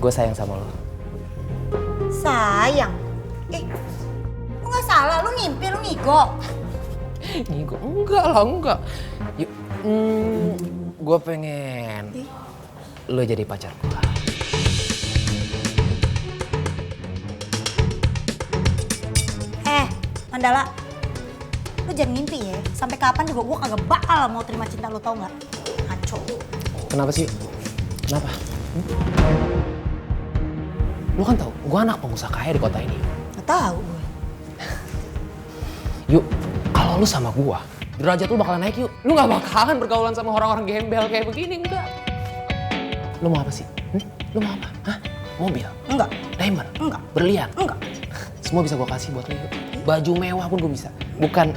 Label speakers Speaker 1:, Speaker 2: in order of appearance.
Speaker 1: gue sayang sama lo.
Speaker 2: Sayang? Lu gak salah, lu ngimpi, lu ngigo.
Speaker 1: Ngigo? Enggak lah, enggak. Yuk, gue pengen lo jadi pacar gue.
Speaker 2: Mandala, lu jangan ngimpi ya. Sampai kapan juga gue kagak bakal mau terima cinta lu, tau gak? Ngaco lu.
Speaker 1: Kenapa sih? Kenapa? Lu kan tahu, gue anak pengusaha kaya di kota ini.
Speaker 2: Gak tau gue.
Speaker 1: Yuk, kalau lu sama gue, derajat lu bakalan naik yuk. Lu gak bakalan bergaulan sama orang-orang gembel kayak begini, enggak. Lu mau apa sih? Lu mau apa? Hah? Mobil?
Speaker 2: Enggak.
Speaker 1: Diamond?
Speaker 2: Enggak.
Speaker 1: Berlian?
Speaker 2: Enggak.
Speaker 1: Semua bisa gue kasih buat lu yuk. Baju mewah pun gue bisa. Bukan